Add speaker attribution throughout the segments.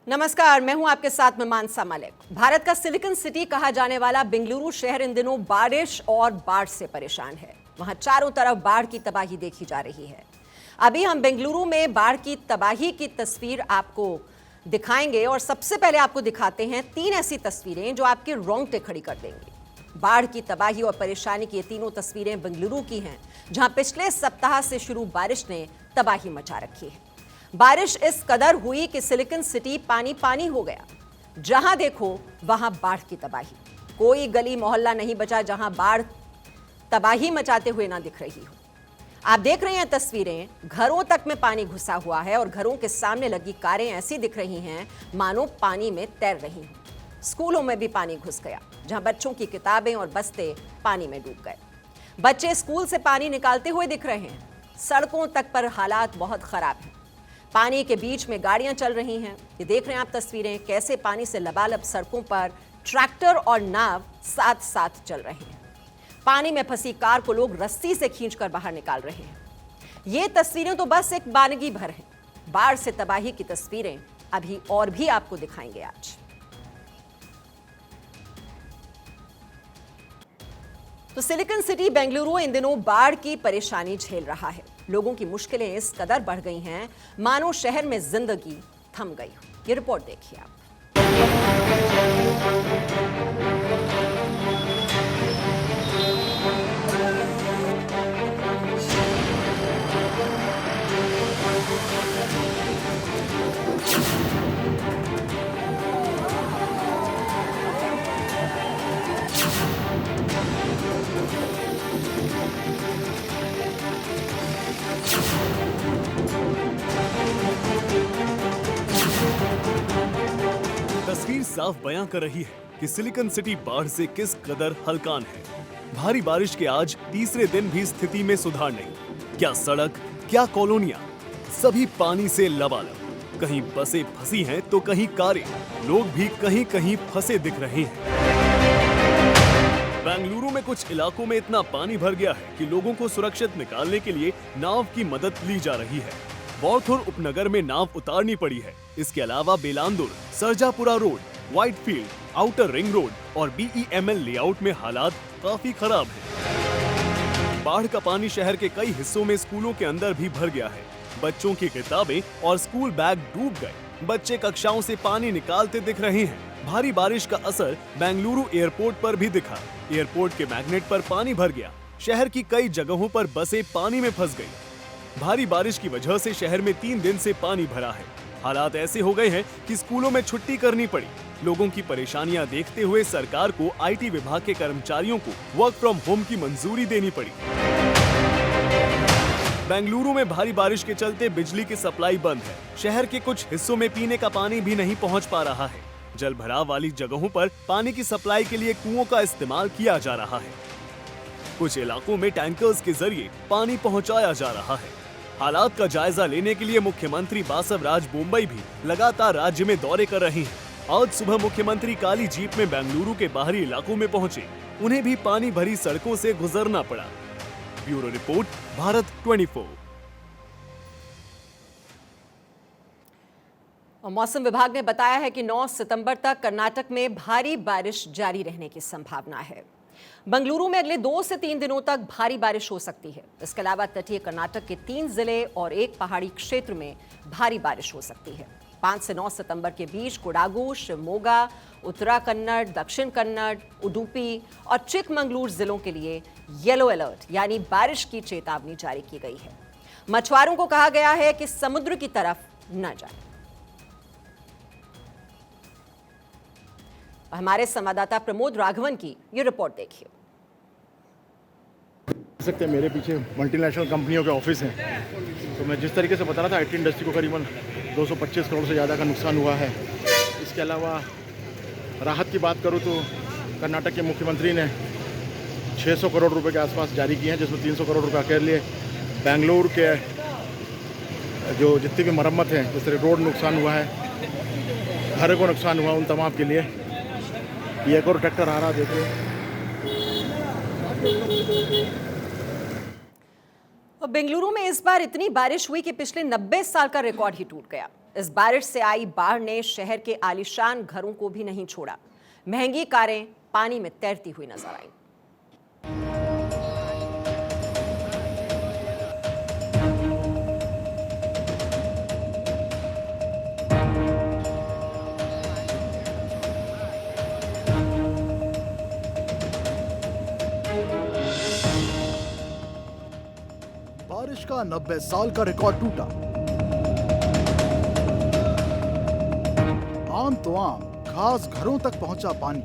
Speaker 1: नमस्कार, मैं हूं आपके साथ में मानसा मलिक। भारत का सिलिकॉन सिटी कहा जाने वाला बेंगलुरु शहर इन दिनों बारिश और बाढ़ से परेशान है। वहां चारों तरफ बाढ़ की तबाही देखी जा रही है। अभी हम बेंगलुरु में बाढ़ की तबाही की तस्वीर आपको दिखाएंगे और सबसे पहले आपको दिखाते हैं 3 ऐसी तस्वीरें जो आपके रोंगटे खड़ी कर देंगी। बाढ़ की तबाही और परेशानी की ये तीनों तस्वीरें बेंगलुरु की हैं, जहां पिछले सप्ताह से शुरू बारिश ने तबाही मचा रखी है। बारिश इस कदर हुई कि सिलिकॉन सिटी पानी पानी हो गया। जहां देखो वहां बाढ़ की तबाही। कोई गली मोहल्ला नहीं बचा जहां बाढ़ तबाही मचाते हुए ना दिख रही हो। आप देख रहे हैं तस्वीरें, घरों तक में पानी घुसा हुआ है और घरों के सामने लगी कारें ऐसी दिख रही हैं मानो पानी में तैर रही हों। स्कूलों में भी पानी घुस गया, जहां बच्चों की किताबें और बस्ते पानी में डूब गए। बच्चे स्कूल से पानी निकालते हुए दिख रहे हैं। सड़कों तक पर हालात बहुत खराब हैं। पानी के बीच में गाड़ियां चल रही हैं। ये देख रहे हैं आप तस्वीरें, कैसे पानी से लबालब सड़कों पर ट्रैक्टर और नाव साथ साथ चल रहे हैं। पानी में फंसी कार को लोग रस्सी से खींचकर बाहर निकाल रहे हैं। ये तस्वीरें तो बस एक बानगी भर हैं। बाढ़ से तबाही की तस्वीरें अभी और भी आपको दिखाएंगे आज। तो सिलिकॉन सिटी बेंगलुरु इन दिनों बाढ़ की परेशानी झेल रहा है। लोगों की मुश्किलें इस कदर बढ़ गई हैं मानो शहर में जिंदगी थम गई हो। ये रिपोर्ट देखिए आप।
Speaker 2: तस्वीर साफ बयां कर रही है कि सिलिकॉन सिटी बाढ़ से किस कदर हलकान है। भारी बारिश के आज तीसरे दिन भी स्थिति में सुधार नहीं। क्या सड़क, क्या कॉलोनियां, सभी पानी से लबालब। कहीं बसें फंसी हैं तो कहीं कारें। लोग भी कहीं कहीं फंसे दिख रहे हैं। बेंगलुरु में कुछ इलाकों में इतना पानी भर गया है कि लोगों को सुरक्षित निकालने के लिए नाव की मदद ली जा रही है। वॉर्थुर उपनगर में नाव उतारनी पड़ी है। इसके अलावा Bellandur, Sarjapura road, Whitefield, outer ring road और बीईएमएल लेआउट में हालात काफी खराब हैं। बाढ़ का पानी शहर के कई हिस्सों में स्कूलों के अंदर भी भर गया है। बच्चों की किताबें और स्कूल बैग डूब गए। बच्चे कक्षाओं से पानी निकालते दिख रहे हैं। भारी बारिश का असर बेंगलुरु एयरपोर्ट पर भी दिखा। एयरपोर्ट के मैग्नेट पर पानी भर गया। शहर की कई जगहों पर बसें पानी में फंस गई। भारी बारिश की वजह से शहर में 3 दिन से पानी भरा है। हालात ऐसे हो गए हैं कि स्कूलों में छुट्टी करनी पड़ी। लोगों की परेशानियां देखते हुए सरकार को आईटी विभाग के कर्मचारियों को वर्क फ्रॉम होम की मंजूरी देनी पड़ी। बेंगलुरु में भारी बारिश के चलते बिजली की सप्लाई बंद है। शहर के कुछ हिस्सों में पीने का पानी भी नहीं पहुंच पा रहा है। जल भराव वाली जगहों पर पानी की सप्लाई के लिए कुओं का इस्तेमाल किया जा रहा है। कुछ इलाकों में टैंकर्स के जरिए पानी पहुंचाया जा रहा है। हालात का जायजा लेने के लिए मुख्यमंत्री बासवराज बोम्मई भी लगातार राज्य में दौरे कर रहे हैं। आज सुबह मुख्यमंत्री काली जीप में बेंगलुरु के बाहरी इलाकों में पहुंचे। उन्हें भी पानी भरी सड़कों से गुजरना पड़ा। Bureau report, Bharat 24।
Speaker 1: और मौसम विभाग ने बताया है कि 9 सितंबर तक कर्नाटक में भारी बारिश जारी रहने की संभावना है। बेंगलुरु में अगले 2 से 3 दिनों तक भारी बारिश हो सकती है। इसके अलावा तटीय कर्नाटक के 3 जिले और एक पहाड़ी क्षेत्र में भारी बारिश हो सकती है। 5 से 9 सितंबर के बीच कोडागु, शिवमोगा, उत्तरा कन्नड़, दक्षिण कन्नड़, उडुपी और चिकमंगलूर जिलों के लिए येलो अलर्ट यानी बारिश की चेतावनी जारी की गई है। मछुआरों को कहा गया है कि समुद्र की तरफ न जाएं। हमारे संवाददाता प्रमोद राघवन की ये रिपोर्ट देखिए।
Speaker 3: देख सकते हैं मेरे पीछे मल्टीनेशनल कंपनियों के ऑफिस हैं। तो मैं जिस तरीके से बता रहा था, आईटी इंडस्ट्री को करीबन 225 करोड़ से ज़्यादा का नुकसान हुआ है। इसके अलावा राहत की बात करूं तो कर्नाटक के मुख्यमंत्री ने 600 करोड़ रुपए के आसपास जारी किए हैं, जिसमें 300 करोड़ रुपये के लिए बेंगलुरु के जो जितनी भी मरम्मत है, जिस तरह रोड नुकसान हुआ है, घर को नुकसान हुआ, उन तमाम के लिए ये एक और ट्रैक्टर आ रहा देखिए।
Speaker 1: बेंगलुरु में इस बार इतनी बारिश हुई कि पिछले 90 साल का रिकॉर्ड ही टूट गया। इस बारिश से आई बाढ़ ने शहर के आलीशान घरों को भी नहीं छोड़ा। महंगी कारें पानी में तैरती हुई नजर आईं।
Speaker 4: बारिश का 90 साल का रिकॉर्ड टूटा। आम तो आम, खास घरों तक पहुंचा पानी।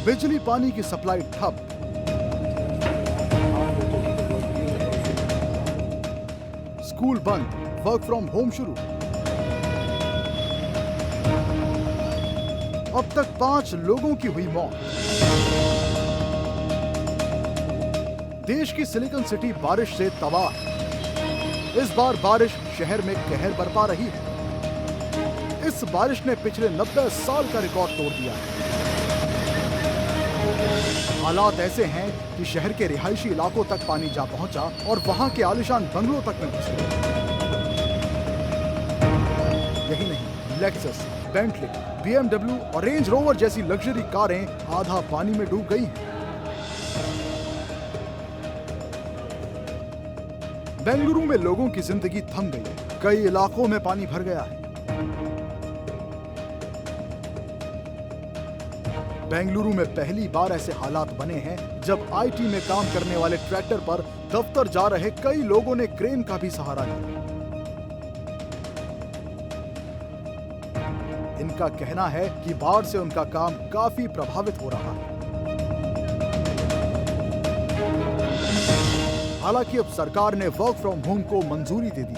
Speaker 4: बिजली पानी की सप्लाई ठप। स्कूल बंद, वर्क फ्रॉम होम शुरू। अब तक 5 लोगों की हुई मौत। देश की सिलिकॉन सिटी बारिश से तबाह। इस बार बारिश शहर में कहर बरपा रही है। इस बारिश ने पिछले 90 साल का रिकॉर्ड तोड़ दिया है। हालात ऐसे हैं कि शहर के रिहायशी इलाकों तक पानी जा पहुंचा और वहां के आलीशान बंगलों तक में घुस गया। यही नहीं, लेक्सस, बेंटली, BMW और रेंज रोवर जैसी लग्जरी कारें आधा पानी में डूब गई हैं। बेंगलुरु में लोगों की जिंदगी थम गई है। कई इलाकों में पानी भर गया है। बेंगलुरु में पहली बार ऐसे हालात बने हैं जब IT में काम करने वाले ट्रैक्टर पर दफ्तर जा रहे कई लोगों ने क्रेन का भी सहारा लिया। इनका कहना है कि बाढ़ से उनका काम काफी प्रभावित हो रहा है। हालांकि अब सरकार ने वर्क फ्रॉम होम को मंजूरी दे दी।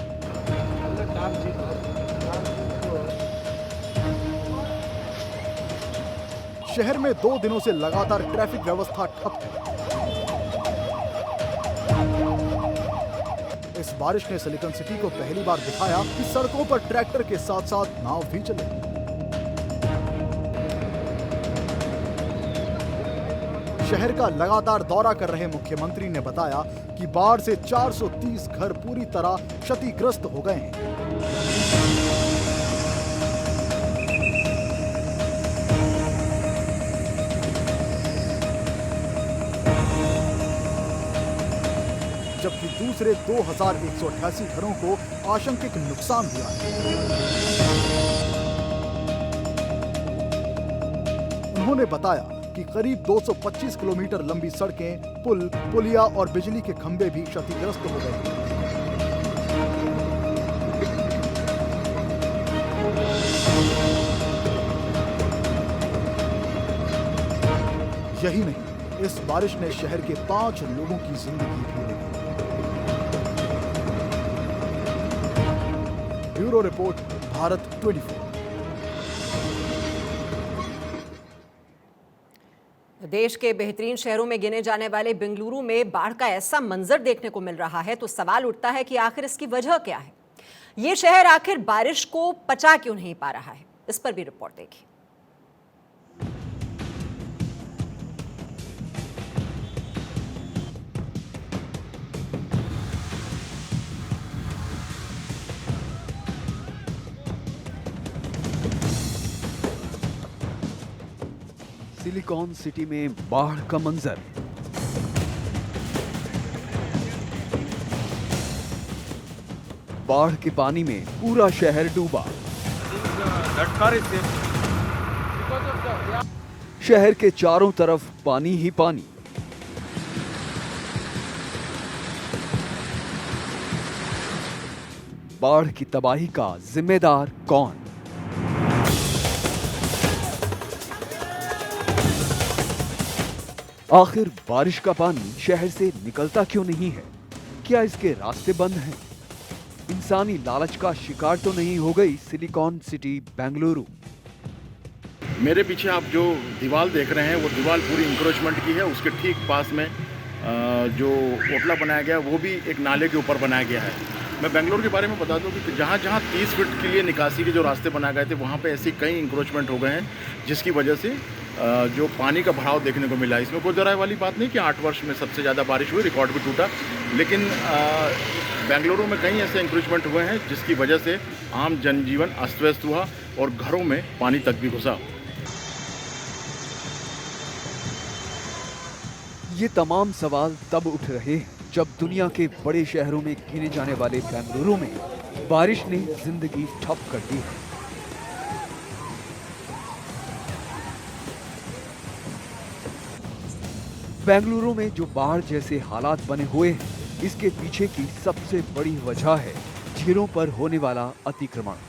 Speaker 4: शहर में 2 दिनों से लगातार ट्रैफिक व्यवस्था ठप है। इस बारिश ने सिलिकॉन सिटी को पहली बार दिखाया कि सड़कों पर ट्रैक्टर के साथ साथ नाव भी चले। शहर का लगातार दौरा कर रहे मुख्यमंत्री ने बताया कि बाढ़ से 430 घर पूरी तरह क्षतिग्रस्त हो गए हैं। जबकि दूसरे 2188 घरों को आशंकित नुकसान हुआ है। उन्होंने बताया कि करीब 225 किलोमीटर लंबी सड़कें, पुल, पुलिया और बिजली के खंभे भी क्षतिग्रस्त हो गए हैं। यही नहीं, इस बारिश ने शहर के 5 लोगों की जिंदगी भी ले ली। Bureau report, Bharat 24।
Speaker 1: देश के बेहतरीन शहरों में गिने जाने वाले बेंगलुरु में बाढ़ का ऐसा मंजर देखने को मिल रहा है तो सवाल उठता है कि आखिर इसकी वजह क्या है। ये शहर आखिर बारिश को पचा क्यों नहीं पा रहा है, इस पर भी रिपोर्ट देखिए।
Speaker 5: सिलिकॉन सिटी में बाढ़ का मंजर। बाढ़ के पानी में पूरा शहर डूबा। शहर के चारों तरफ पानी ही पानी। बाढ़ की तबाही का जिम्मेदार कौन? आखिर बारिश का पानी शहर से निकलता क्यों नहीं है? क्या इसके रास्ते बंद हैं? इंसानी लालच का शिकार तो नहीं हो गई सिलिकॉन सिटी बेंगलुरु?
Speaker 3: मेरे पीछे आप जो दीवार देख रहे हैं वो दीवार पूरी इंक्रोचमेंट की है। उसके ठीक पास में जो ओटला बनाया गया वो भी एक नाले के ऊपर बनाया गया है। मैं बेंगलुरु के बारे में बता दूं कि जहाँ 30 फीट के लिए निकासी के जो रास्ते बनाए गए थे वहाँ पे ऐसी कई इंक्रोचमेंट हो गए हैं जिसकी वजह से जो पानी का बढ़ाव देखने को मिला। इसमें कोई डराए वाली बात नहीं कि 8 वर्ष में सबसे ज़्यादा बारिश हुई, रिकॉर्ड भी टूटा, लेकिन बेंगलुरु में कई ऐसे इंक्रोचमेंट हुए हैं जिसकी वजह से आम जनजीवन अस्त व्यस्त हुआ और घरों में पानी तक भी घुसा।
Speaker 5: ये तमाम सवाल तब उठ रहे हैं जब दुनिया के बड़े शहरों में गिने जाने वाले बेंगलुरु में बारिश ने जिंदगी ठप कर दी है। बेंगलुरु में जो बाढ़ जैसे हालात बने हुए हैं, इसके पीछे की सबसे बड़ी वजह है झीलों पर होने वाला अतिक्रमण।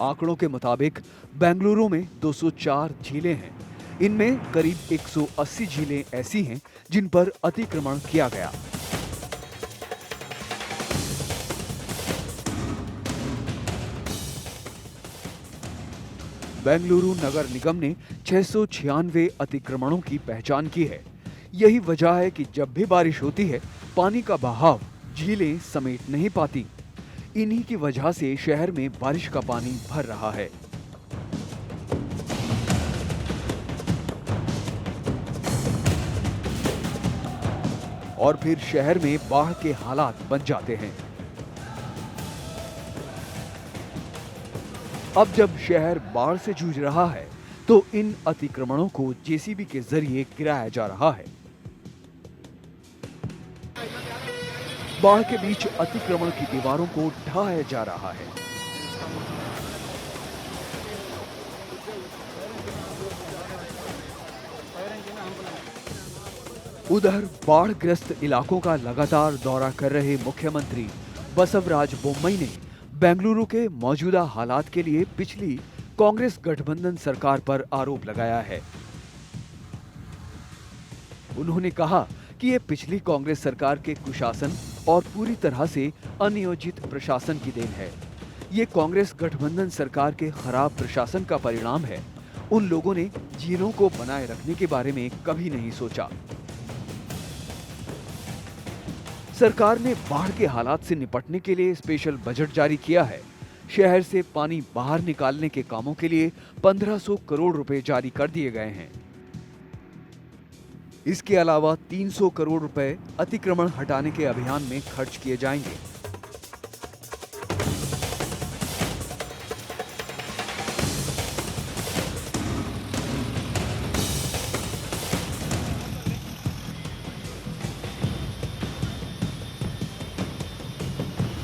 Speaker 5: आंकड़ों के मुताबिक बेंगलुरु में 204 झीलें हैं। इनमें करीब 180 झीलें ऐसी हैं जिन पर अतिक्रमण किया गया। बेंगलुरु नगर निगम ने 696 अतिक्रमणों की पहचान की है। यही वजह है कि जब भी बारिश होती है, पानी का बहाव झीलें समेट नहीं पाती। इन्हीं की वजह से शहर में बारिश का पानी भर रहा है। और फिर शहर में बाढ़ के हालात बन जाते हैं। अब जब शहर बाढ़ से जूझ रहा है, तो इन अतिक्रमणों को जेसीबी के जरिए गिराया जा रहा है। बाढ़ के बीच अतिक्रमण की दीवारों को ढाया जा रहा है। उधर बाढ़ग्रस्त इलाकों का लगातार दौरा कर रहे मुख्यमंत्री बसवराज बोम्मई ने बेंगलुरु के मौजूदा हालात के लिए पिछली कांग्रेस गठबंधन सरकार पर आरोप लगाया है। उन्होंने कहा कि ये पिछली कांग्रेस सरकार के कुशासन और पूरी तरह से अनियोजित प्रशासन की देन है। ये कांग्रेस गठबंधन सरकार के खराब प्रशासन का परिणाम है। उन लोगों ने झीलों को बनाए रखने के बारे में कभी नहीं सोचा। सरकार ने बाढ़ के हालात से निपटने के लिए स्पेशल बजट जारी किया है। शहर से पानी बाहर निकालने के कामों के लिए 1500 करोड़ रुपए जारी कर दिए गए हैं। इसके अलावा 300 करोड़ रुपए अतिक्रमण हटाने के अभियान में खर्च किए जाएंगे।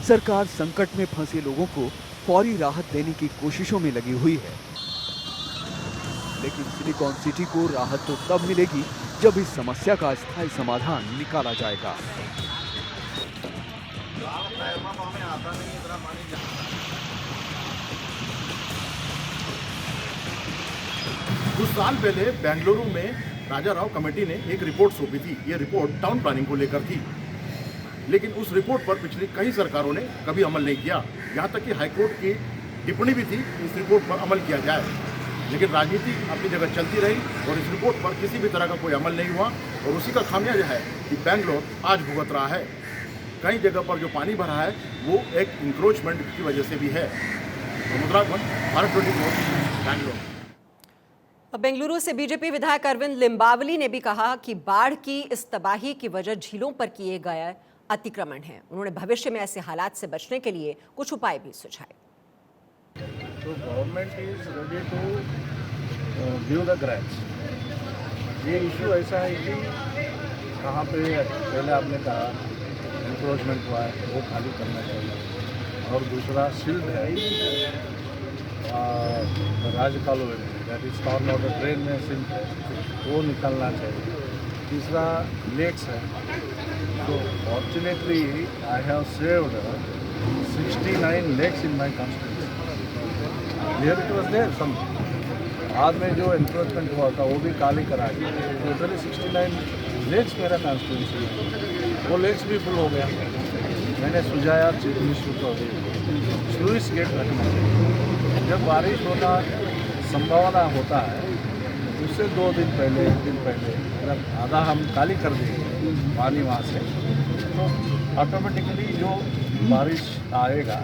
Speaker 5: सरकार संकट में फंसे लोगों को फौरी राहत देने की कोशिशों में लगी हुई है, लेकिन सिलिकॉन सिटी को राहत तो तब मिलेगी जब इस समस्या का स्थायी समाधान निकाला जाएगा।
Speaker 3: कुछ साल पहले बेंगलुरु में राजा राव कमेटी ने एक रिपोर्ट सौंपी थी। ये रिपोर्ट टाउन प्लानिंग को लेकर थी, लेकिन उस रिपोर्ट पर पिछली कई सरकारों ने कभी अमल नहीं किया। यहाँ तक कि हाईकोर्ट की टिप्पणी भी थी कि इस रिपोर्ट पर अमल किया जाए, लेकिन राजनीति अपनी जगह चलती रही और इस रिपोर्ट पर किसी भी तरह का कोई अमल नहीं हुआ। और उसी का खामियाजा है कि बेंगलोर आज भुगत रहा है। कई जगह पर जो पानी भरा है वो एक इंक्रोचमेंट की वजह से भी है। भारत 24, बेंगलोर।
Speaker 1: बेंगलुरु से बीजेपी विधायक अरविंद लिम्बावली ने भी कहा कि बाढ़ की इस तबाही की वजह झीलों पर किए गए अतिक्रमण है। उन्होंने भविष्य में ऐसे हालात से बचने के लिए कुछ उपाय भी सुझाए।
Speaker 6: तो government is ready to give the grants. ये इशू ऐसा है कि कहाँ पे पहले आपने कहा इंक्रोचमेंट हुआ है वो खाली करना चाहिए, और दूसरा सिल्ट है राजकालो that is torn out drain में सिल्ट है वो निकलना चाहिए। तीसरा लेक्स है। So fortunately, I have saved 69 lakes in my constituency. Here it was there some. बाद में जो एनक्रोचमेंट हुआ था वो भी खाली करा दिया। टोटली 69 लेक्स मेरा constituency है। वो लेक्स भी फुल हो गया। मैंने सुझाया चीफ मिनिस्टर को स्लूइस गेट रखना चाहिए। जब बारिश होना संभावना होता है उससे 2 दिन पहले 1 दिन पहले अगर आधा हम खाली कर देंगे पानी वहाँ से, तो ऑटोमेटिकली जो बारिश आएगा